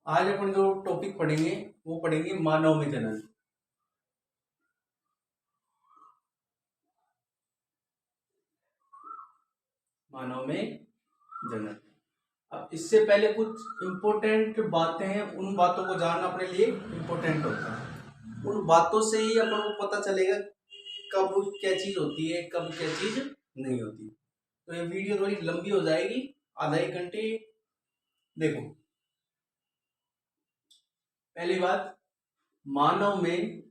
आज अपन जो टॉपिक पढ़ेंगे वो पढ़ेंगे मानव में जनन। मानव में जनन। अब इससे पहले कुछ इम्पोर्टेंट बातें हैं, उन बातों को जानना अपने लिए इम्पोर्टेंट होता है। उन बातों से ही अपन को पता चलेगा कब क्या चीज होती है, कब क्या चीज नहीं होती। तो ये वीडियो थोड़ी लंबी हो जाएगी, आधा एक घंटे। देखो, पहली बात, मानव में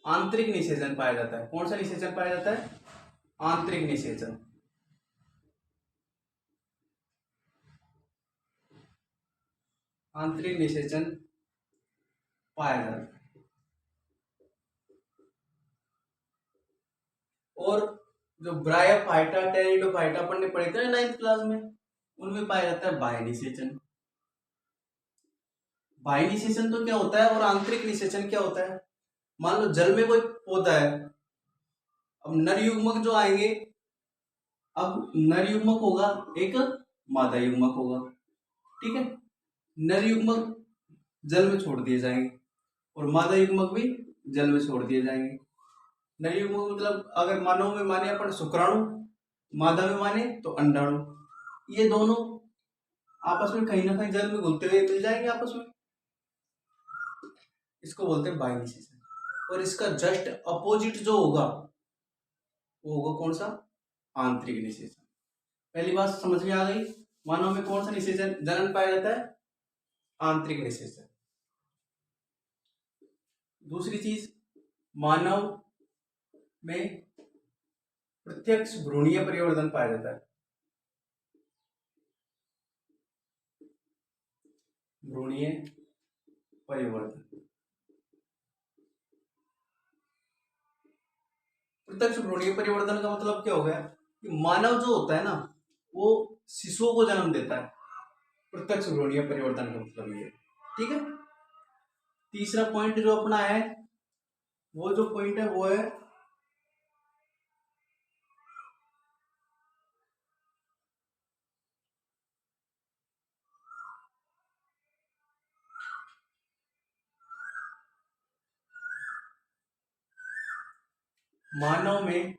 आंतरिक निषेचन पाया जाता है। कौन सा निषेचन पाया जाता है? आंतरिक निषेचन। आंतरिक निषेचन पाया जाता है। और जो ब्रायोफाइटा, टेरिडोफाइटा अपन ने पढ़े थे ना 9th क्लास में, उनमें पाया जाता है बाह्य निषेचन। बाह्य निषेचन तो क्या होता है और आंतरिक निषेचन क्या होता है? मान लो जल में कोई पौधा है, अब नर युग्मक जो आएंगे, अब नर युग्मक होगा, एक मादा युग्मक होगा, ठीक है। नर युग्मक जल में छोड़ दिए जाएंगे और मादा युग्मक भी जल में छोड़ दिए जाएंगे। नर युग्मक मतलब अगर मानव में माने अपन शुक्राणु, मादा में माने तो अंडाणु। ये दोनों आपस में कहीं ना कहीं जल में घुलते हुए मिल जाएंगे आपस में। इसको बोलते हैं बाह्य निषेचन। और इसका जस्ट अपोजिट जो होगा वो होगा कौन सा? आंतरिक निषेचन। पहली बात समझ में आ गई? मानव में कौन सा निषेचन जनन पाया जाता है? आंतरिक निषेचन। दूसरी चीज, मानव में प्रत्यक्ष भ्रूणीय परिवर्तन पाया जाता है। भ्रूणीय परिवर्तन। प्रत्यक्ष भ्रूणीय परिवर्तन का मतलब क्या हो गया कि मानव जो होता है ना, वो शिशुओं को जन्म देता है। प्रत्यक्ष भ्रूणीय परिवर्तन का मतलब ये, ठीक है। तीसरा पॉइंट जो अपना है, वो जो पॉइंट है वो है मानव में,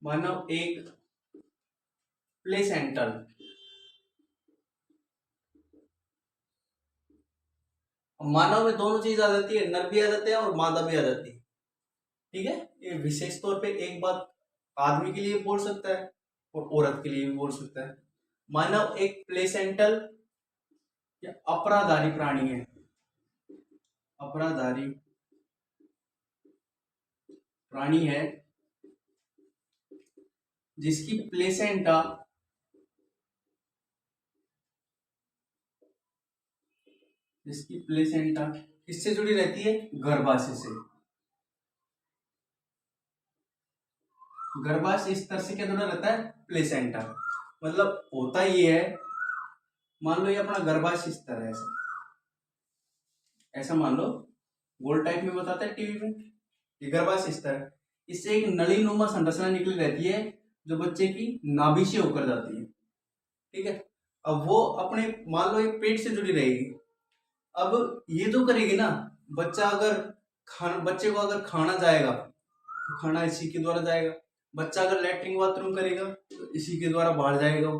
मानव एक प्लेसेंटल, मानव में दोनों चीज आ जाती है, नर भी आ जाते हैं और मादा भी आ जाती है, ठीक है। ये विशेष तौर पे एक बात आदमी के लिए बोल सकता है और औरत के लिए भी बोल सकता है। मानव एक प्लेसेंटल या अपराधारी प्राणी है। अपराधारी प्राणी है जिसकी प्लेसेंटा किससे जुड़ी रहती है? गर्भाशय से। गर्भाशय स्तर से क्या जुड़ा रहता है? प्लेसेंटा। मतलब होता ये है, मान लो ये अपना गर्भाशय स्तर है, ऐसा ऐसा मान लो, गोल टाइप में बताते हैं टीवी में, ये गर्भाशय स्तर है। इससे एक नलीनुमा संरचना निकली रहती है जो बच्चे की नाभि से होकर जाती है, ठीक है। अब वो अपने, मान लो ये पेट से जुड़ी रहेगी। अब ये जो करेगी ना, बच्चा अगर बच्चे को अगर खाना जाएगा तो खाना इसी के द्वारा जाएगा। बच्चा अगर लेटरिन बाथरूम करेगा तो इसी के द्वारा बाहर जाएगा वो,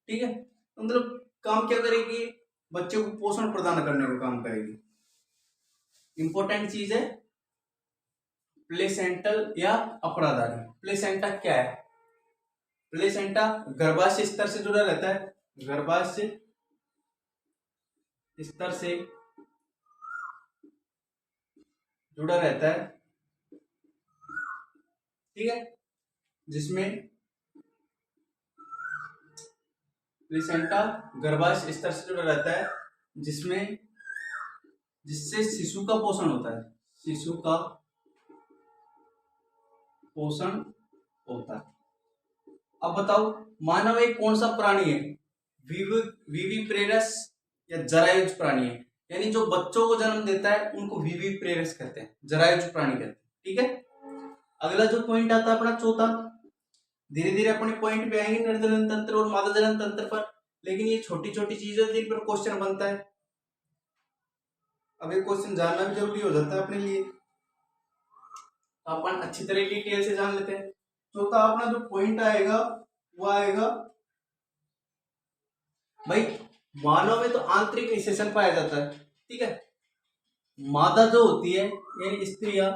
ठीक है। तो मतलब काम क्या करेगी? बच्चे को पोषण प्रदान करने का काम करेगी। इंपॉर्टेंट चीज है प्लेसेंटल या अपराधारी। प्लेसेंटा क्या है? प्लेसेंटा गर्भाशय स्तर से जुड़ा रहता है, गर्भाशय स्तर से जुड़ा रहता है, ठीक है। जिसमें प्लेसेंटा गर्भाशय स्तर से जुड़ा रहता है, जिसमें जिससे शिशु का पोषण होता है, शिशु का पोषण होता है। अब बताओ, मानव एक कौन सा प्राणी है? विविप्रेरस या जरायुज प्राणी है। यानी जो बच्चों को जन्म देता है उनको विविप्रेरस कहते हैं, जरायुज प्राणी कहते हैं, ठीक है। अगला जो पॉइंट आता है अपना चौथा, धीरे धीरे अपने पॉइंट पे आएंगे नर जनन तंत्र और मादा जनन तंत्र पर, लेकिन ये छोटी छोटी चीजें जिन पर क्वेश्चन बनता है। अब ये क्वेश्चन जानना भी जरूरी हो जाता है अपने लिए, तो अपन अच्छी तरह डिटेल से जान लेते हैं। चौथा अपना जो पॉइंट आएगा वो आएगा भाई, मानव में तो आंतरिक निषेचन पाया जाता है, ठीक है। मादा जो होती है यानी स्त्रियां,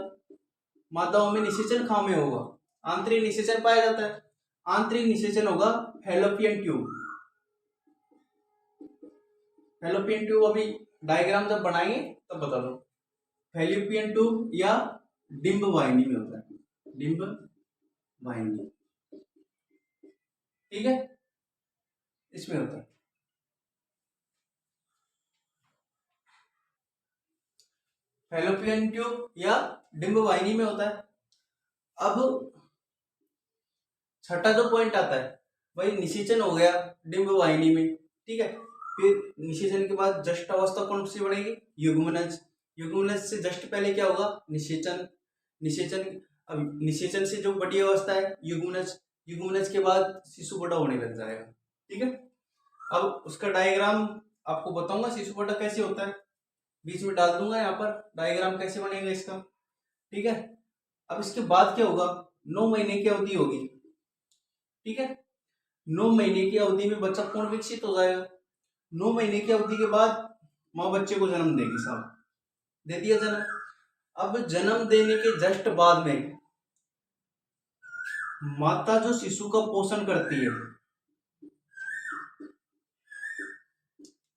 मादाओं में निषेचन कहाँ में होगा, आंतरिक निषेचन पाया जाता है। आंतरिक निषेचन होगा फैलोपियन ट्यूब। फैलोपियन ट्यूब अभी डायग्राम जब बनाएंगे तब बता दो। फैलोपियन ट्यूब या डिंब वाहिनी में होता है, डिंब वाहिनी, ठीक है, इसमें होता है। फैलोपियन ट्यूब या डिंब वाहिनी में होता है। अब छठा जो पॉइंट आता है भाई, निषेचन हो गया डिंब वाहिनी में, ठीक है। फिर निषेचन के बाद जस्ट अवस्था कौन सी बढ़ेगी, युग्मनज। युग्मनज से जस्ट पहले क्या होगा, निषेचन। निषेचन, अब निषेचन से जो बड़ी अवस्था है युग्मनज। युग्मनज के बाद शिशु बड़ा होने लग जाएगा, ठीक है। अब उसका डायग्राम आपको बताऊंगा, शिशु बड़ा कैसे होता है, बीच में डाल दूंगा यहाँ पर डायग्राम कैसे बनेगा इसका, ठीक है। अब इसके बाद क्या होगा, 9 महीने की अवधि होगी, ठीक है। 9 महीने की अवधि में बच्चा पूर्ण विकसित हो जाएगा। 9 महीने की अवधि के बाद माँ बच्चे को जन्म देगी, साहब दे दिया जन्म। अब जन्म देने के जस्ट बाद में माता जो शिशु का पोषण करती है,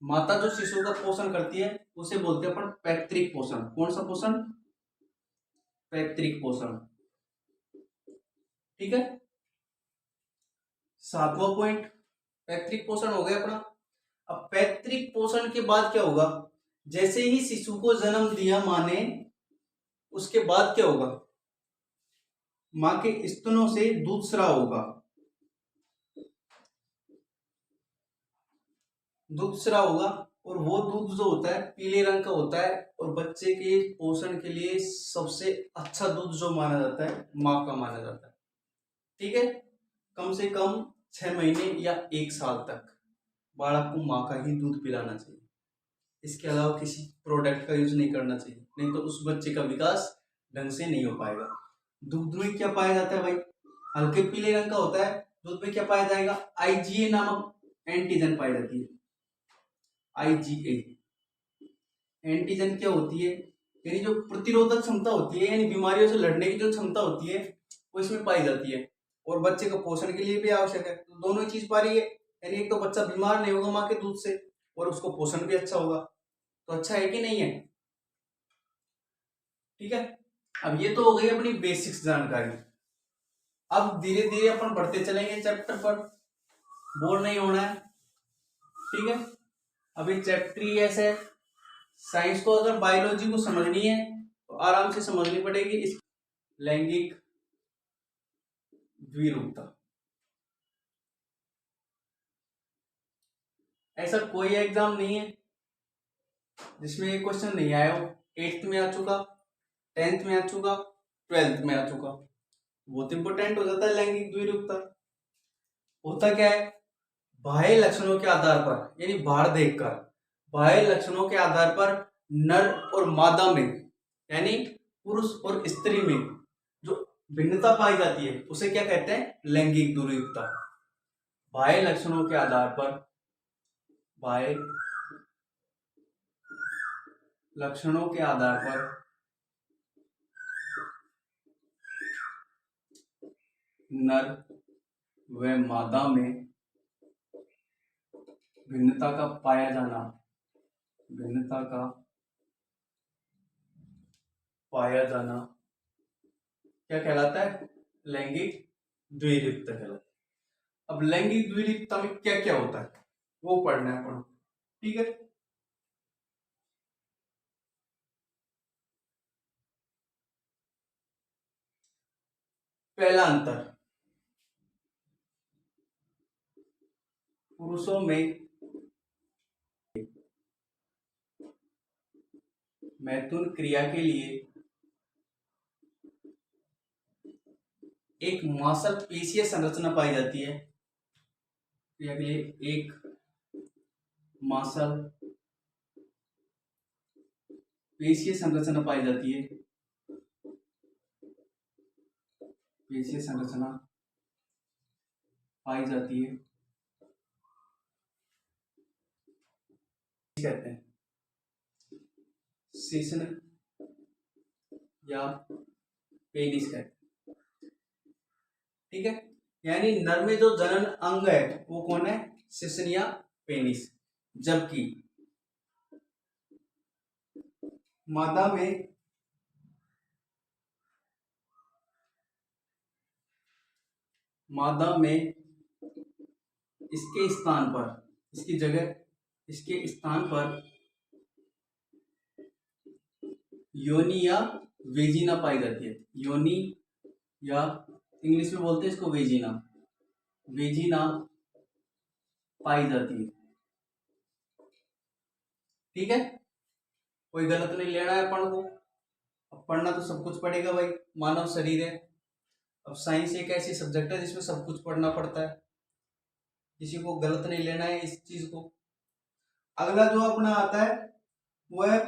माता जो शिशु का पोषण करती है उसे बोलते हैं अपन पैतृक पोषण। कौन सा पोषण, पैतृक पोषण, ठीक है। सातवां पॉइंट पैतृक पोषण हो गया अपना। अब पैतृक पोषण के बाद क्या होगा, जैसे ही शिशु को जन्म दिया माँ ने, उसके बाद क्या होगा, माँ के स्तनों से दूध स्राव होगा, दूध स्राव होगा। और वो दूध जो होता है पीले रंग का होता है, और बच्चे के पोषण के लिए सबसे अच्छा दूध जो माना जाता है माँ का माना जाता है, ठीक है। कम से कम 6 महीने या 1 साल तक बालक को माँ का ही दूध पिलाना चाहिए। इसके अलावा किसी प्रोडक्ट का यूज नहीं करना चाहिए, नहीं तो उस बच्चे का विकास ढंग से नहीं हो पाएगा। दूध में क्या पाया जाता है भाई, हल्के पीले रंग का होता है। दूध में क्या पाया जाएगा, आईजीए नामक एंटीजन पाई जाती है। आईजीए एंटीजन क्या होती है, यानी जो प्रतिरोधक क्षमता होती है, यानी बीमारियों से लड़ने की जो क्षमता होती है वो इसमें पाई जाती है, और बच्चे को पोषण के लिए भी आवश्यक है। तो दोनों ही चीज पा रही है, यानी एक तो बच्चा बीमार नहीं होगा माँ के दूध से, और उसको पोषण भी अच्छा होगा। तो अच्छा है कि नहीं है, ठीक है। अब ये तो हो गई अपनी बेसिक्स जानकारी। अब धीरे धीरे अपन बढ़ते चलेंगे चैप्टर पर, बोर नहीं होना है, ठीक है। अभी चैप्टर ही ऐसे है। साइंस को अगर बायोलॉजी को समझनी है तो आराम से समझनी पड़ेगी। इस लैंगिक द्विरूपता, ऐसा कोई एग्जाम नहीं है जिसमें ये क्वेश्चन नहीं आया हो। 8th में आ चुका, 10th में आ चुका, 12th में आ चुका। बहुत इंपॉर्टेंट हो जाता है लैंगिक द्विरूपता। होता क्या है, बाह्य लक्षणों के आधार पर, यानी बाहर देखकर बाह्य लक्षणों के आधार पर नर और मादा में, यानी पुरुष और स्त्री में जो भिन्नता पाई जाती है उसे क्या कहते हैं, लैंगिक द्विरूपता। बाह्य लक्षणों के आधार पर, बाह्य लक्षणों के आधार पर नर व मादा में भिन्नता का पाया जाना, भिन्नता का पाया जाना क्या कहलाता है, लैंगिक द्विरूपता कहलाता है। अब लैंगिक द्विरूपता में क्या क्या होता है वो पढ़ना है अपन, ठीक है। पहला अंतर, पुरुषों में मैथुन क्रिया के लिए एक मांसल पेशीय संरचना पाई जाती है, क्रिया के लिए एक मांसल पेशीय संरचना पाई जाती है, पेशीय संरचना पाई जाती है, कहते हैं सेसन या पेनिस कहते हैं। ठीक है, यानी नर में जो जनन अंग है वो कौन है, सेसन या पेनिस, जबकि मादा में इसके स्थान पर, इसकी जगह, इसके स्थान पर योनि या वेजिना पाई जाती है। योनि या इंग्लिश में बोलते हैं इसको वेजिना, वेजिना पाई जाती है। ठीक है, कोई गलत नहीं लेना है अपन को, अब पढ़ना तो सब कुछ पड़ेगा भाई, मानव शरीर है। अब साइंस एक ऐसी सब्जेक्ट है जिसमें सब कुछ पढ़ना पड़ता है, किसी को गलत नहीं लेना है इस चीज को। अगला जो अपना आता है वो है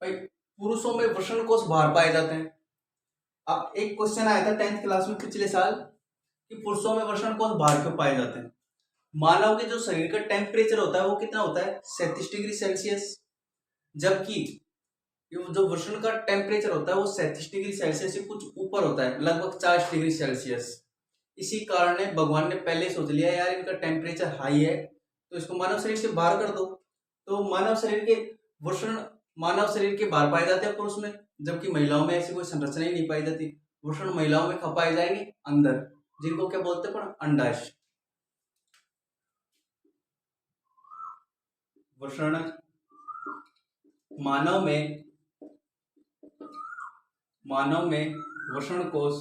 भाई, पुरुषों में वृषण कोष बाहर पाए जाते हैं। अब एक क्वेश्चन आया था 10th क्लास में पिछले साल कि पुरुषों में वृषण कोष बाहर क्यों पाए जाते हैं। मानव के जो शरीर का टेम्परेचर होता है वो कितना होता है, 37 डिग्री सेल्सियस, जबकि जो वृषण का टेम्परेचर होता है वो 37 डिग्री सेल्सियस से कुछ ऊपर होता है, लगभग 40 डिग्री सेल्सियस। इसी कारण ने भगवान ने पहले सोच लिया यार इनका टेम्परेचर हाई है तो इसको मानव शरीर से बाहर कर दो। तो मानव शरीर के वृषण मानव शरीर के बाहर पाए जाते हैं पुरुष में, जबकि महिलाओं में ऐसी कोई संरचना ही नहीं पाई जाती। वृषण महिलाओं में कब पाए जाएंगे, अंदर, जिनको क्या बोलते हैं अंडाशय। वृषण मानव में वृषण कोष,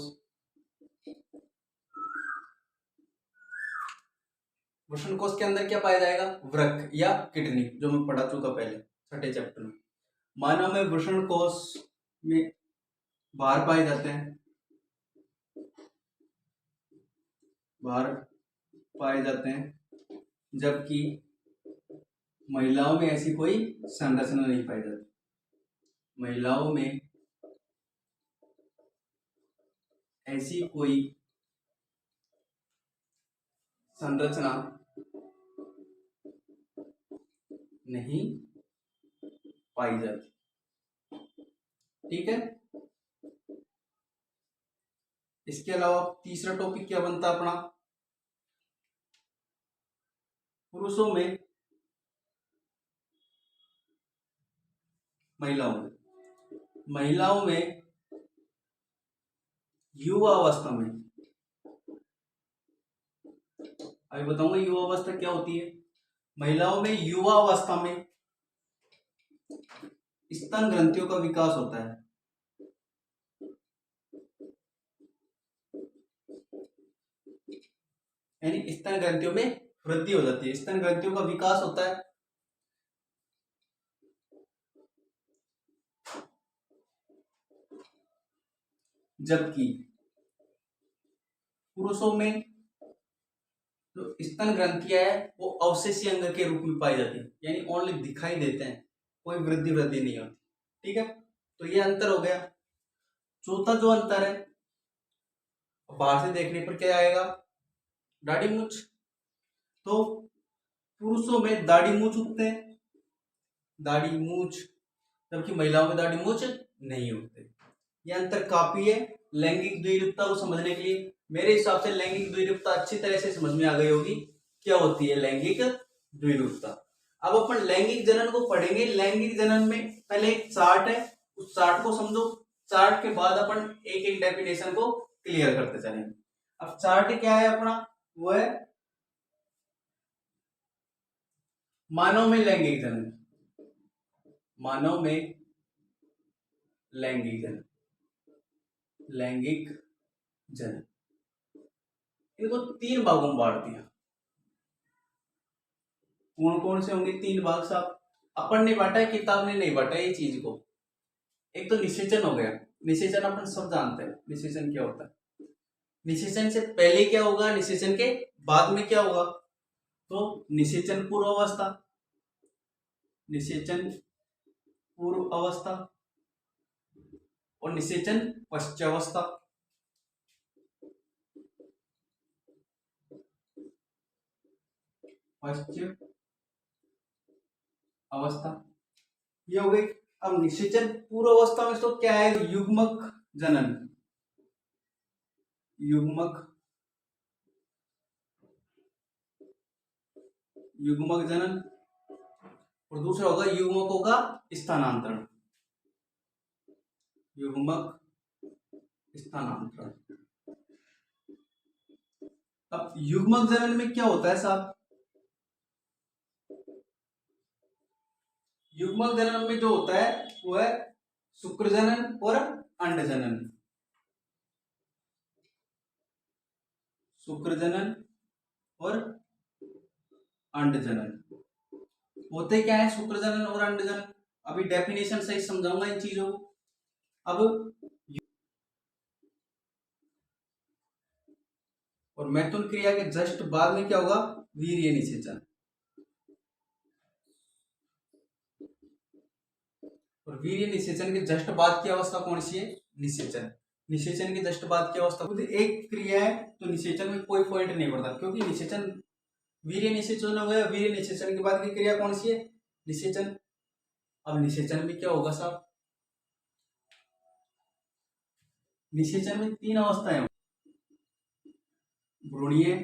वृषण कोष के अंदर क्या पाया जाएगा, वृक्क या किडनी, जो मैं पढ़ा चुका पहले 6ठे चैप्टर में। मानव में वृषण कोष में बाहर पाए जाते हैं, बाहर पाए जाते हैं, जबकि महिलाओं में ऐसी कोई संरचना नहीं पाई जाती। महिलाओं में ऐसी कोई संरचना नहीं पाई जाती। ठीक है, इसके अलावा तीसरा टॉपिक क्या बनता अपना, पुरुषों में, महिलाओं में युवा अवस्था में, अभी बताऊंगा युवा अवस्था क्या होती है। महिलाओं में युवा अवस्था में स्तन ग्रंथियों का विकास होता है, यानी स्तन ग्रंथियों में वृद्धि हो जाती है, स्तन ग्रंथियों का विकास होता है। जबकि पुरुषों में जो स्तन ग्रंथियां है वो अवशेषीय अंग के रूप में पाई जाती है, यानी ओनली दिखाई देते हैं, कोई वृद्धि नहीं होती। ठीक है, तो ये अंतर हो गया। चौथा जो अंतर है, बाहर से देखने पर क्या आएगा, दाढ़ी मूछ। तो पुरुषों में दाढ़ी मूछ उगते हैं, दाढ़ी मूछ, जबकि महिलाओं में दाढ़ी मूछ नहीं उगते। यह अंतर काफी है लैंगिक द्विरूपता को समझने के लिए। मेरे हिसाब से लैंगिक द्विरूपता अच्छी तरह से समझ में आ गई होगी, क्या होती है लैंगिक द्विरूपता। अब अपन लैंगिक जनन को पढ़ेंगे। लैंगिक जनन में पहले एक चार्ट है, उस चार्ट को समझो, चार्ट के बाद अपन एक एक डेफिनेशन को क्लियर करते चलेंगे। अब चार्ट क्या है अपना, वो है मानव में लैंगिक जनन, मानव में लैंगिक जनन, लैंगिक जनन, इनको 3 भागों में बांट दिया। कौन कौन से होंगे 3 भाग साहब, अपन ने बांटा है, किताब ने नहीं बांटा ये चीज को। एक तो निषेचन हो गया, निषेचन अपन सब जानते हैं निषेचन क्या होता है। निषेचन से पहले क्या होगा, निषेचन के बाद में क्या होगा। तो निषेचन पूर्व अवस्था, निषेचन पूर्व अवस्था और निषेचन पश्चावस्था। पश्च अवस्था ये हो गई। अब निषेचन पूर्व अवस्था में तो क्या है, युग्मक जनन, युग्मक युग्मक जनन। और दूसरा होगा युग्मकों का स्थानांतरण, युग्मक स्थानांतरण। अब युग्मक जनन में क्या होता है साहब, युग्मक जनन में जो होता है वो है शुक्र जनन और अंड जनन। शुक्र जनन और अंड जनन होते क्या है, शुक्र जनन और अंड जनन। अभी डेफिनेशन सही समझाऊंगा इन चीजों को। अब और मैथुन क्रिया के जस्ट बाद में क्या होगा, वीर्य निषेचन। और वीर्य निषेचन के जस्ट बाद की अवस्था कौन सी है, निषेचन। निषेचन के जस्ट बाद की अवस्था खुद एक क्रिया है तो निषेचन में कोई पॉइंट नहीं पड़ता, क्योंकि निषेचन वीर्य निषेचन हो गया, वीर्य निषेचन के बाद की क्रिया कौन सी है, निषेचन। अब निषेचन में क्या होगा साहब, निषेचन में तीन अवस्थाएं, भ्रूणीय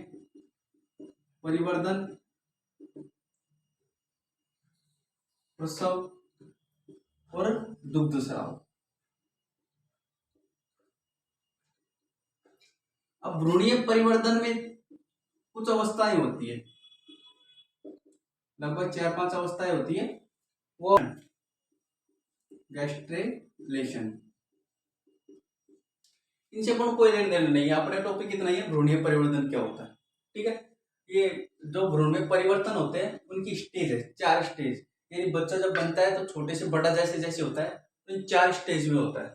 परिवर्धन, प्रसव और दुग्ध स्राव। अब भ्रूणीय परिवर्तन में कुछ अवस्थाएं होती है, लगभग 4-5 अवस्थाएं होती है। वो गैस्ट्रेलेशन, इनसे अपन कोई लेन देन नहीं है, अपने टॉपिक इतना ही है भ्रूणीय परिवर्तन क्या होता है। ठीक है, ये जो भ्रूण में परिवर्तन होते हैं उनकी स्टेज है, 4 स्टेज। यानी बच्चा जब बनता है तो छोटे से बड़ा जैसे जैसे होता है तो इन 4 स्टेज में होता है।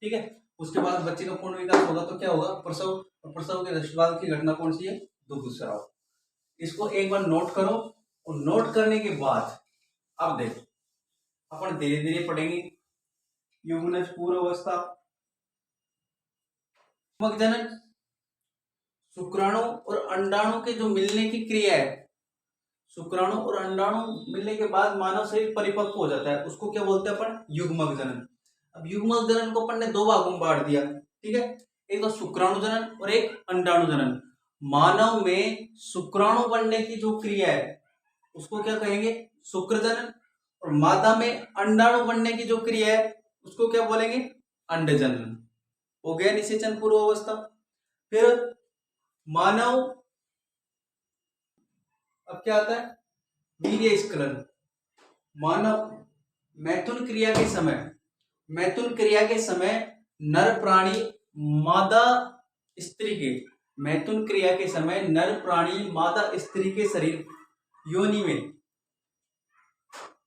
ठीक है, उसके बाद बच्चे का पूर्ण विकास होगा तो क्या होगा, प्रसव। और प्रसव के जस्ट बाद की घटना कौन सी है, दुग्ध स्राव। इसको एक बार नोट करो, और नोट करने के बाद अब देखो अपन धीरे धीरे पढ़ेंगे। युग्मनज पूर्व अवस्था, जनन, शुक्राणु और अंडाणु के जो मिलने की क्रिया है, शुक्राणु और अंडाणु मिलने के बाद मानव शरीर परिपक्व हो जाता है, उसको क्या बोलते हैं अपन, युग्मक जनन। अब युग्मक जनन को अपन ने 2 भागों में बांट दिया। ठीक है, एक तो शुक्राणु जनन और एक अंडाणु जनन। मानव में शुक्राणु बनने की जो क्रिया है उसको क्या कहेंगे, शुक्र जनन। और मादा में अंडाणु बनने की जो क्रिया है उसको क्या बोलेंगे, अंड जनन। हो गया निषेचन पूर्व अवस्था। फिर मानव, अब क्या आता है, वीर्य स्खलन। मानव मैथुन क्रिया के समय, मैथुन क्रिया के समय नर प्राणी मादा स्त्री के, मैथुन क्रिया के समय नर प्राणी मादा स्त्री के शरीर योनि में,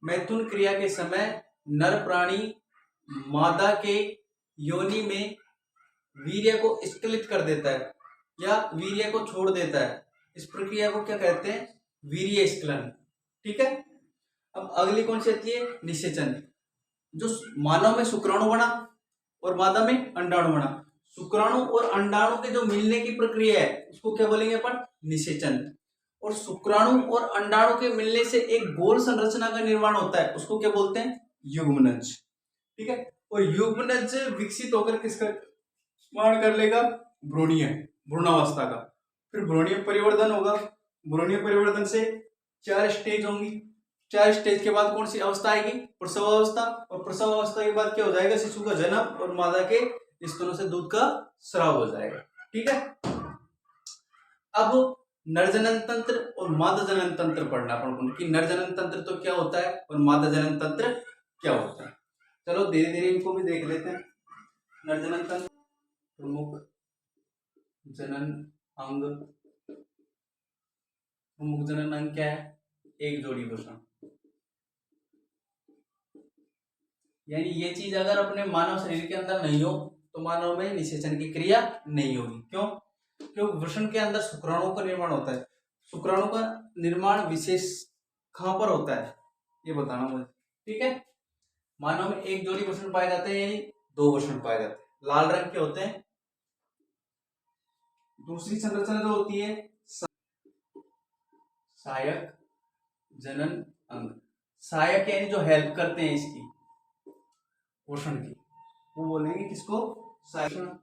मैथुन क्रिया के समय नर प्राणी मादा के योनि में वीर्य को स्खलित कर देता है या वीर्य को छोड़ देता है। इस प्रक्रिया को क्या कहते हैं, वीर्य स्खलन। ठीक है, अब अगली कौन सी आती है, निषेचन। जो मानव में शुक्राणु बना और मादा में अंडाणु बना, शुक्राणु और अंडाणु के जो मिलने की प्रक्रिया है उसको क्या बोलेंगे अपन, निषेचन। और शुक्राणु और अंडाणु के मिलने से एक गोल संरचना का निर्माण होता है, उसको क्या बोलते हैं, युग्मनज। ठीक है, और युग्मनज विकसित होकर किसका निर्माण कर लेगा, भ्रूणीय, भ्रूणावस्था का। फिर भ्रूणीय परिवर्तन होगा, भ्रूणीय परिवर्तन से 4 स्टेज होंगी। 4 स्टेज के बाद कौन सी अवस्था आएगी, प्रसव अवस्था। और प्रसव अवस्था के बाद क्या हो जाएगा, शिशु का जन्म और मादा के स्तनों से दूध का स्राव हो जाएगा। ठीक है, अब नरजनन तंत्र और मादा जनन तंत्र पढ़ना अपन कि नरजनन तंत्र तो क्या होता है और मादा जनन तंत्र क्या होता है। चलो धीरे धीरे इनको भी देख लेते हैं। नरजनन तंत्र, प्रमुख जनन अंग, प्रमुख जनन अंग क्या है, एक जोड़ी वृषण। यानी ये चीज अगर अपने मानव शरीर के अंदर नहीं हो तो मानव में निषेचन की क्रिया नहीं होगी। क्यों? क्योंकि वृषण के अंदर शुक्राणुओं का निर्माण होता है। शुक्राणु का निर्माण विशेष कहां पर होता है ये बताना मुझे, ठीक है। मानव में एक जोड़ी वृषण पाए जाते हैं, यानी दो वृषण पाए जाते हैं, लाल रंग के होते हैं। दूसरी संरचना जो होती है सहायक जनन अंग। सहायक यानी जो हेल्प करते हैं इसकी पोषण की, वो बोलेंगे किसको? सहायक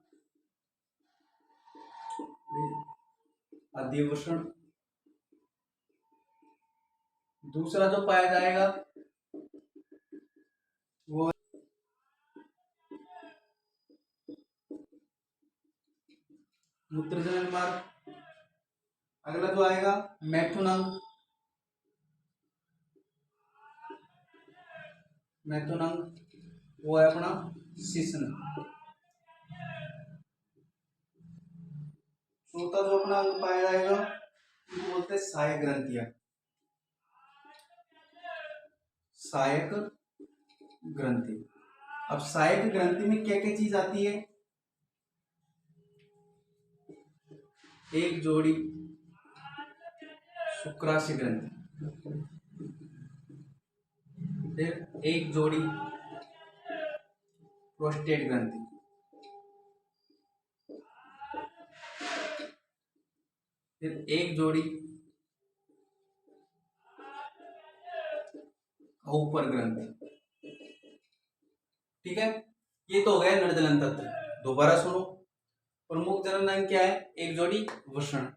अधिवृषण। दूसरा जो पाया जाएगा वो मूत्रजनन मार्ग। अगला जो आएगा मैथुन अंग। मैथुन अंग वो है अपना शिश्न। चौथा जो अपना अंग पाया जाएगा वो बोलते हैं सहायक ग्रंथियां। सहायक ग्रंथि। अब सहायक ग्रंथि में क्या क्या चीज आती है? एक जोड़ी शुक्राशय ग्रंथि, फिर एक जोड़ी प्रोस्टेट ग्रंथि, फिर एक जोड़ी ऊपर ग्रंथि। ठीक है, ये तो हो गया निर्जलन तंत्र। दोबारा सुनो, प्रमुख जनन अंग क्या है? एक जोड़ी वृषण।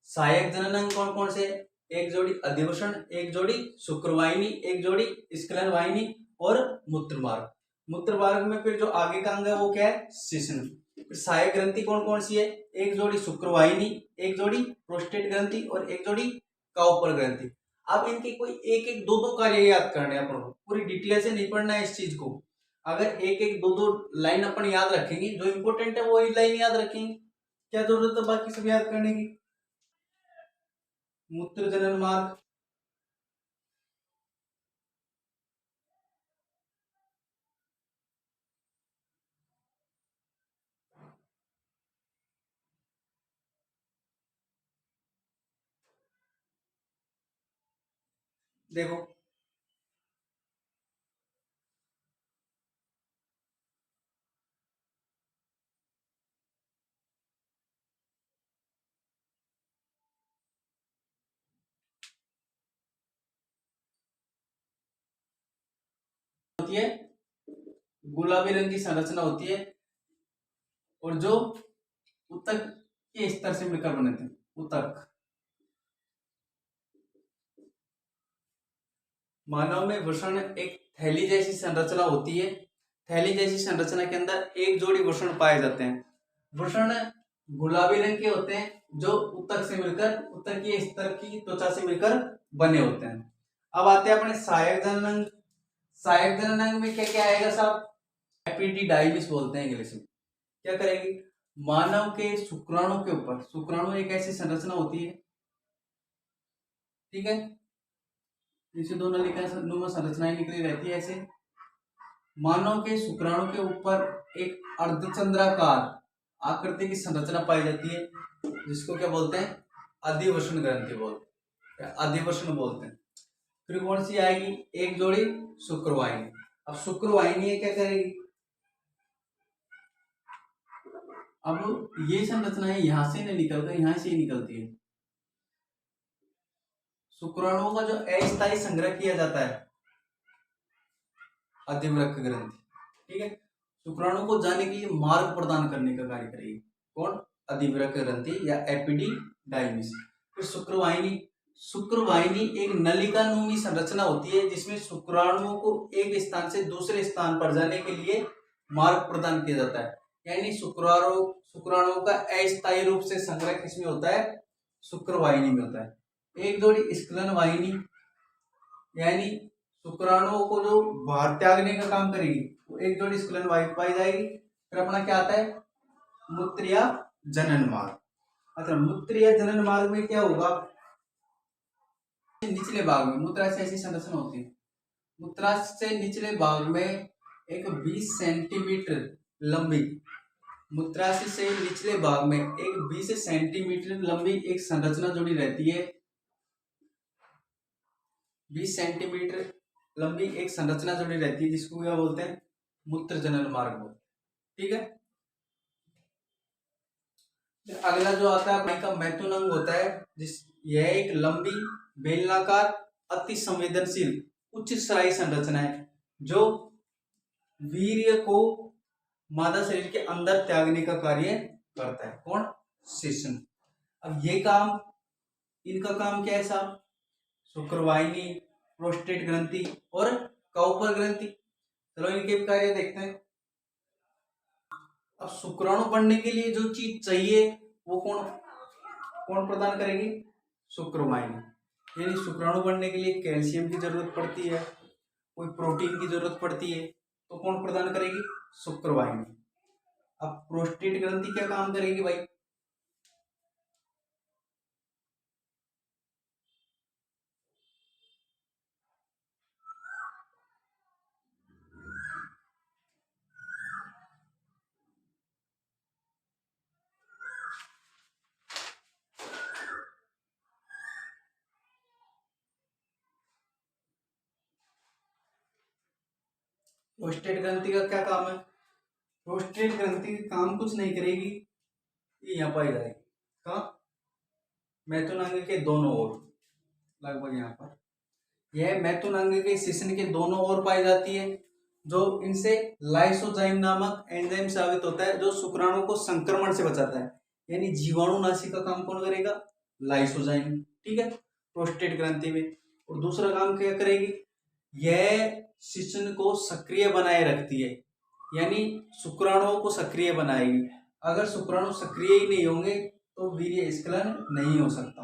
सहायक जनन अंग कौन कौन से? एक जोड़ी अधिवृषण, एक जोड़ी शुक्रवाहिनी, एक जोड़ी स्खलन वाहिनी और मूत्रमार्ग। मूत्रमार्ग में फिर जो आगे का अंग है वो क्या है? शिश्न। फिर सहायक ग्रंथि कौन कौन सी है? एक जोड़ी शुक्रवाहिनी, एक जोड़ी प्रोस्टेट ग्रंथि और एक जोड़ी काउपर ग्रंथि। अब इनके कोई एक एक दो दो कार्य याद करने हैं अपन को, पूरी डिटेल से नहीं पढ़ना है इस चीज को। अगर एक एक दो दो लाइन अपन याद रखेंगे, जो इंपॉर्टेंट है वो ही लाइन याद रखेंगे, क्या जरूरत है बाकी सब याद करने की। मूत्र जनन मार्ग, देखो होती है गुलाबी रंग की संरचना होती है और जो उत्तक के स्तर से मिलकर बने थे। उत्तक मानव में वृषण एक थैली जैसी संरचना होती है। थैली जैसी संरचना के अंदर एक जोड़ी वृषण पाए जाते हैं। वृषण गुलाबी रंग के होते हैं जो उत्तक से मिलकर, उत्तक के स्तर की त्वचा से मिलकर बने होते हैं। अब आते हैं अपने सहायक जनन अंग। सहायक जनन अंग में क्या क्या आएगा साहब? एपिडिडाइमिस बोलते हैं इंग्लिश में। क्या करेगी? मानव के शुक्राणु के ऊपर, शुक्राणु एक ऐसी संरचना होती है, ठीक है, जिसे दो नलिका नुमा संरचनाएं निकली रहती है। ऐसे मानव के शुक्राणु के ऊपर एक अर्धचंद्राकार आकृति की संरचना पाई जाती है, जिसको क्या बोलते हैं? अधिवृषण ग्रंथि बोलते हैं, अधिवृषण बोलते हैं। फिर कौन सी आएगी? एक जोड़ी शुक्रवाहिनी। अब शुक्रवाहिनी क्या करेगी? अब ये संरचना है यहां से नहीं निकलकर यहां से ही निकलती है। शुक्राणुओं का जो अस्थायी संग्रह किया जाता है अधिवृक्क ग्रंथि, ठीक है, शुक्राणु को जाने के लिए मार्ग प्रदान करने का कार्य करेगी। कौन? अधिवृक्क ग्रंथि या एपिडिडाइमिस। फिर शुक्रवाहिनी। शुक्रवाहिनी एक नलिकानुमी संरचना होती है जिसमें शुक्राणुओं को एक स्थान से दूसरे स्थान पर जाने के लिए मार्ग प्रदान किया जाता है। यानी शुक्राणुओं का अस्थायी रूप से संग्रह किसमें होता है? शुक्रवाहिनी में होता है। एक जोड़ी स्खलन वाहिनी, यानी शुक्राणुओं को जो बाहर त्यागने का काम करेगी, तो एक जोड़ी स्खलन वाहिनी पाई जाएगी। फिर अपना क्या आता है? मूत्र या जनन मार्ग। अच्छा, मूत्र या जनन मार्ग में क्या होगा? निचले भाग में मूत्राशय ऐसी संरचना होती है। मूत्राशय से निचले भाग में एक 20 सेंटीमीटर लंबी मूत्राशय से निचले भाग में एक 20 सेंटीमीटर लंबी एक संरचना जुड़ी रहती है। 20 सेंटीमीटर लंबी एक संरचना जुड़ी रहती है जिसको क्या बोलते हैं, मूत्र जनन मार्ग बोलते हैं। ठीक है। अगला जो आता है का मैथुन अंग होता है, जिस यह एक लंबी बेलनाकार अति संवेदनशील उच्च स्रावी संरचना है जो वीर्य को मादा शरीर के अंदर त्यागने का कार्य करता है। कौन? शिश्न। अब ये काम, इनका काम क्या है साहब? शुक्रवाहिनी, प्रोस्टेट ग्रंथि और काउपर ग्रंथि। चलो इनके कार्य देखते हैं। अब शुक्राणु बनने के लिए जो चीज चाहिए वो कौन कौन प्रदान करेगी? शुक्रवाहिनी। यानी शुक्राणु बनने के लिए कैल्शियम की जरूरत पड़ती है, कोई प्रोटीन की जरूरत पड़ती है, तो कौन प्रदान करेगी? शुक्रवाहिनी। अब प्रोस्टेट ग्रंथि क्या काम करेगी भाई? प्रोस्टेट ग्रंथि का क्या काम है? प्रोस्टेट ग्रंथि काम कुछ नहीं करेगी, ये यहाँ पाई जाएगी। कहाँ? मैथुन अंग के दोनों ओर, लगभग यहाँ पर। यह मैथुन अंग के शिश्न के दोनों ओर पाई जाती है, जो इनसे लाइसोजाइम नामक एंजाइम साबित होता है जो शुक्राणु को संक्रमण से बचाता है। यानी जीवाणुनाशी का काम कौन करेगा? लाइसोजाइम। ठीक है, प्रोस्टेट ग्रंथि में। और दूसरा काम क्या करेगी? यह शिश्न को सक्रिय बनाए रखती है, यानी शुक्राणुओं को सक्रिय बनाएगी। अगर शुक्राणु सक्रिय ही नहीं होंगे तो वीर्य स्खलन नहीं हो सकता।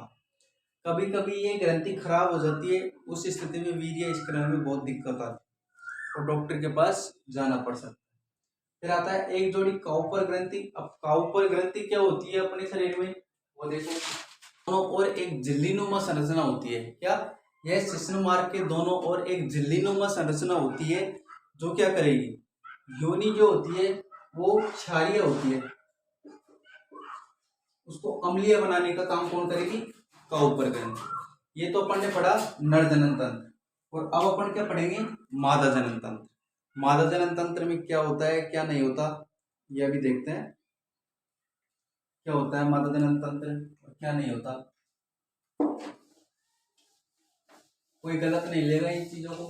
कभी कभी ये ग्रंथि खराब हो जाती है, उस स्थिति में वीर्य स्खलन में बहुत दिक्कत आती है और डॉक्टर के पास जाना पड़ सकता है। फिर आता है एक जोड़ी काउपर ग्रंथि। अब काउपर ग्रंथि क्या होती है अपने शरीर में? वो देखो, दोनों ओर एक झिल्लीनुमा संरचना होती है। क्या? यह शिश्न मार्ग के दोनों ओर एक झिल्लीनुमा संरचना होती है जो क्या करेगी? योनि जो होती है वो क्षारीय होती है, उसको अम्लीय बनाने का काम कौन करेगी? काउपर ग्रंथि। ये तो अपन ने पढ़ा नर जनन तंत्र, और अब अपन क्या पढ़ेंगे? मादा जनन तंत्र। मादा जनन तंत्र में क्या होता है, क्या नहीं होता, यह भी देखते हैं। क्या होता है मादा जनन तंत्र और क्या नहीं होता? कोई गलत नहीं लेगा इन चीजों को।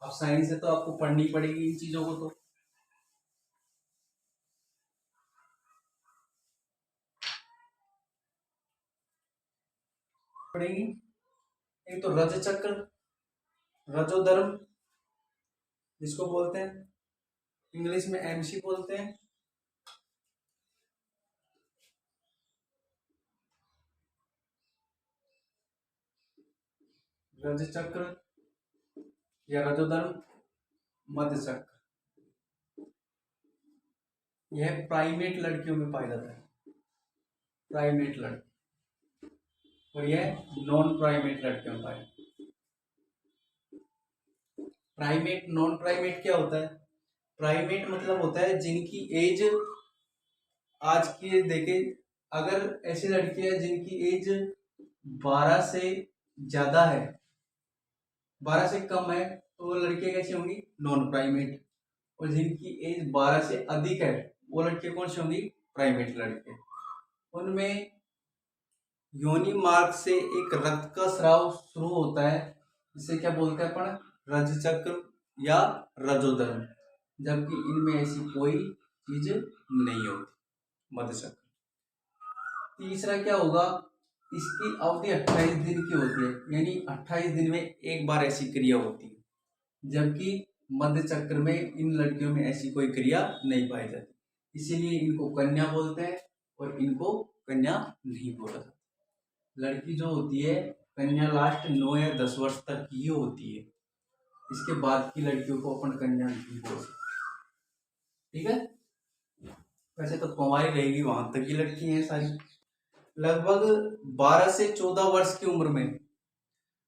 अब साइंस है तो आपको पढ़नी पड़ेगी इन चीजों को, तो पढ़ेंगी। एक तो रज चक्र, रजोधर्म जिसको बोलते हैं, इंग्लिश में एमसी बोलते हैं। रज चक्र या रजोधर्म, मध्य चक्र। यह प्राइमेट लड़कियों में पाया जाता है, प्राइमेट लड़की, और यह नॉन प्राइमेट लड़कियों में पाया जाता है। प्राइमेट, नॉन प्राइमेट क्या होता है? प्राइमेट मतलब होता है जिनकी एज आज की देखे, अगर ऐसी लड़कियां जिनकी एज 12 से ज्यादा है, 12 से कम है, तो वो लड़कियां कैसी होंगी? Non primate. और जिनकी एज 12 से अधिक है वो लड़कियां कौन सी होंगी? प्राइमेट लड़के। उनमें योनि मार्ग से एक रक्त का स्राव शुरू होता है, जिसे क्या बोलते हैं अपन? रज चक्र या रजोधर्म। जबकि इनमें ऐसी कोई चीज नहीं होती, मध्य चक्र। तीसरा क्या होगा? इसकी अवधि 28 दिन की होती है, यानी 28 दिन में एक बार ऐसी क्रिया होती है, जबकि मध्य चक्र में इन लड़कियों में ऐसी कोई क्रिया नहीं पाई जाती। इसीलिए इनको कन्या बोलते हैं और इनको कन्या नहीं बोला जाता। लड़की जो होती है कन्या लास्ट 9 या 10 वर्ष तक ही होती है, इसके बाद की लड़कियों को अपन कन्या नहीं बोल सकते। ठीक है, वैसे तो कुंवारी रहेगी वहां तक की लड़की हैं सारी। लगभग 12 से 14 वर्ष की उम्र में,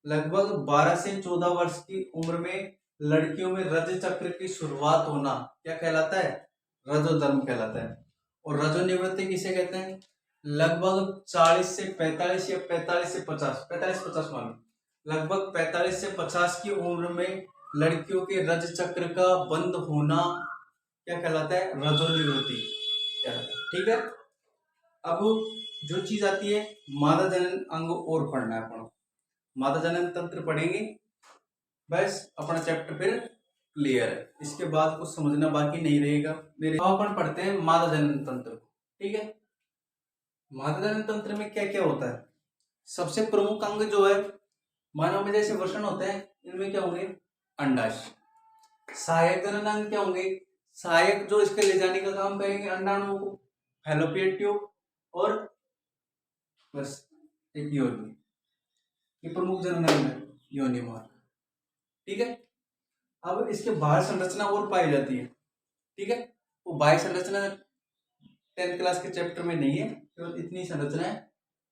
लगभग 12 से 14 वर्ष की उम्र में लड़कियों में रज चक्र की शुरुआत होना क्या कहलाता है? रजोधर्म कहलाता है। और रजोनिवृत्ति किसे कहते हैं? लगभग 40 से 45 या 45 से 50, 45-50 मान लो, लगभग 45 से 50 की उम्र में लड़कियों के रज चक्र का बंद होना क्या कहलाता है? रजोनिवृत्ति कहलाता है। ठीक है, अब जो चीज आती है मादा जनन अंग और पढ़ना है अपन, मादा जनन तंत्र पढ़ेंगे, बस अपना चैप्टर फिर क्लियर है। इसके बाद कुछ समझना बाकी नहीं रहेगा मेरे। अब अपन पढ़ते हैं मादा जनन तंत्र को। ठीक है, मादा जनन तंत्र में क्या क्या होता है? सबसे प्रमुख अंग जो है मानव में जैसे वृषण होते हैं, इनमें क्या होंगे? अंडाशय। सहायक जनन अंग क्या होंगे? सहायक जो इसके ले जाने का काम करेंगे अंडाणुओं को, फैलोपियन ट्यूब और बस एक योनि, ये प्रमुख जनन अंग है, योनि मार्ग। ठीक है, अब इसके बाहर संरचना और पाई जाती है। ठीक है, वो बाह्य संरचना 10th क्लास के चैप्टर में नहीं है, केवल इतनी संरचना है,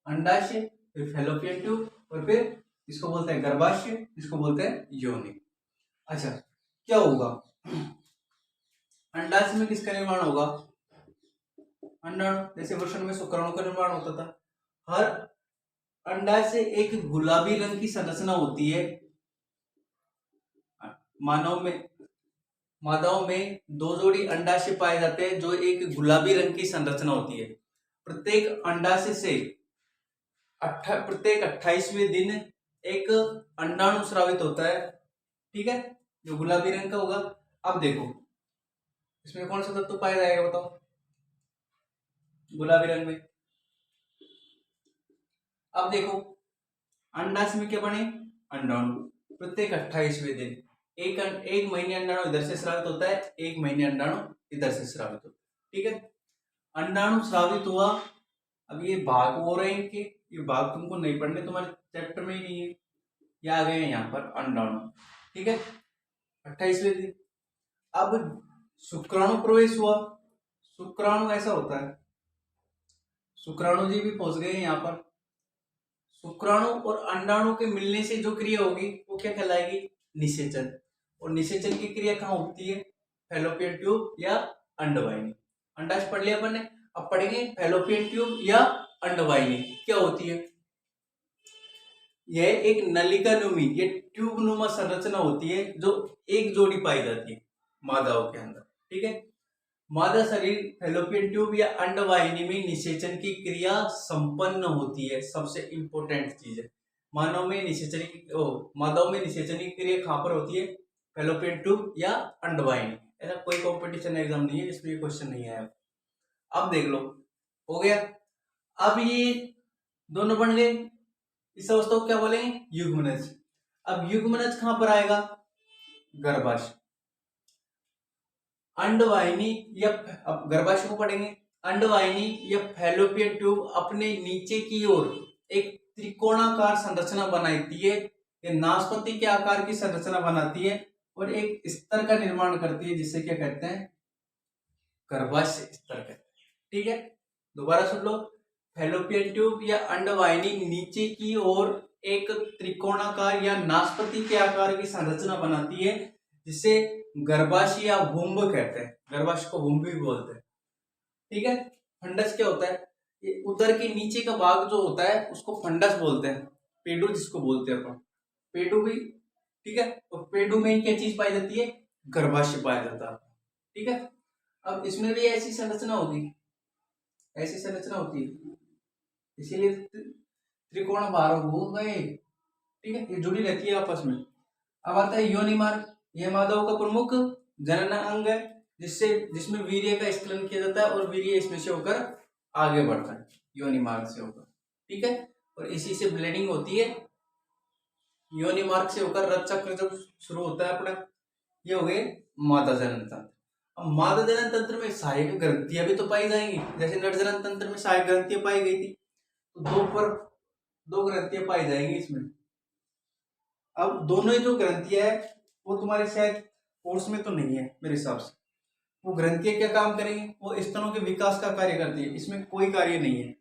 अंडाशय, फिर फैलोपियन ट्यूब और फिर इसको बोलते हैं गर्भाशय, इसको बोलते हैं योनि। अच्छा, क्या होगा? अंडाशय में किसका निर्माण होगा? अंडाणु। जैसे वृषण में शुक्राणु का निर्माण होता था। हर अंडाशय से एक गुलाबी रंग की संरचना होती है। मादाओं में 2 जोड़ी अंडाशय पाए जाते हैं जो एक गुलाबी रंग की संरचना होती है। प्रत्येक अंडाशय से प्रत्येक 28वें दिन एक अंडाणु स्रावित होता है। ठीक है, जो गुलाबी रंग का होगा। अब देखो इसमें कौन सा तत्व पाया जाएगा बताओ गुलाबी रंग में? अब देखो अंडाशय में क्या बने? अंडाणु। प्रत्येक 28वें दिन एक महीने अंडाणु इधर से स्रावित होता है, एक महीने अंडाणु इधर से स्रावित होता है। ठीक है, अंडाणु स्रावित हुआ। अब ये भाग हो रहे हैं इनके, ये भाग तुमको नहीं पढ़ने, तुम्हारे चैप्टर में ही नहीं है, ये आ गए यहाँ पर अंडाणु। ठीक है, 28वें दिन अब शुक्राणु प्रवेश हुआ। शुक्राणु ऐसा होता है, शुक्राणु जी भी पहुंच गए यहाँ पर। शुक्राणु और अंडाणु के मिलने से जो क्रिया होगी वो क्या कहलाएगी? निषेचन। और निषेचन की क्रिया कहाँ होती है? फैलोपियन ट्यूब या अंडवाहिनी। अंडाशय पढ़ लिया अपन ने, अब पढ़ेंगे फैलोपियन ट्यूब या अंडवाहिनी क्या होती है। यह एक नलिकानुमी, ये ट्यूब नुमा संरचना होती है जो एक जोड़ी पाई जाती है मादाओं के अंदर। ठीक है, मादा शरीर फैलोपियन ट्यूब या अंडवाहिनी में निषेचन की क्रिया संपन्न होती है। सबसे इंपॉर्टेंट चीज है, मानव में निषेचन की मादाओं में निषेचन की क्रिया कहां पर होती है? फैलोपियन ट्यूब या अंडवाहिनी। ऐसा कोई कंपटीशन एग्जाम नहीं है जिसमें ये क्वेश्चन नहीं आया। अब देख लो, हो गया। अब ये दोनों बन गए, इस अवस्था को क्या बोलेंगे? युग्मनज। अब युग्मनज कहां पर आएगा? गर्भाशय। अंडवाहिनी या अब गर्भाशय को पढ़ेंगे। अंडवाहिनी या फैलोपियन ट्यूब अपने नीचे की ओर एक त्रिकोणाकार संरचना बनाती है, ये नाशपाती के आकार की संरचना बनाती है और एक स्तर का निर्माण करती है जिसे क्या कहते हैं? गर्भाशय स्तर कहते हैं। ठीक है, दोबारा सुन लो। फैलोपियन ट्यूब या अंडवाहिनी नीचे की ओर एक त्रिकोणाकार या नाशपाती के आकार की संरचना बनाती है जिसे गर्भाशय या भूम्ब कहते हैं। गर्भाशय को भूम्ब भी बोलते हैं। ठीक है, फंडस क्या होता है? ये उदर के नीचे का भाग जो होता है उसको फंडस बोलते हैं, पेडू जिसको बोलते हैं अपन, पेडू भी। ठीक है, और पेडू में क्या चीज पाई जाती है? गर्भाशय पाया जाता है। ठीक है, अब इसमें भी ऐसी संरचना होगी, ऐसी संरचना होती है, इसीलिए त्रिकोण बाहर हो गए। ठीक है, ये जुड़ी रहती है आपस में। अब आता है योनि मार्ग। यह मादाओं का प्रमुख जनन अंग है जिसमें वीर्य का स्खलन किया जाता है और वीर्य इसमें से होकर आगे बढ़ता है, योनि मार्ग से होकर। ठीक है, और इसी से ब्लीडिंग होती है। योनि मार्ग से होकर रक्त चक्र जब शुरू होता है अपना, ये हो गए मादा जनन तंत्र। अब मादा जनन तंत्र में सहायक ग्रंथियां भी तो पाई जाएंगी, जैसे नर जनन तंत्र में सहायक ग्रंथियां पाई गई थी, तो दो ग्रंथियां पाई जाएंगी इसमें। अब दोनों ही जो ग्रंथियां है वो तुम्हारे शायद कोर्स में तो नहीं है मेरे हिसाब से। वो ग्रंथियां क्या काम करेंगी? वो स्तनों के विकास का कार्य करती है, इसमें कोई कार्य नहीं है।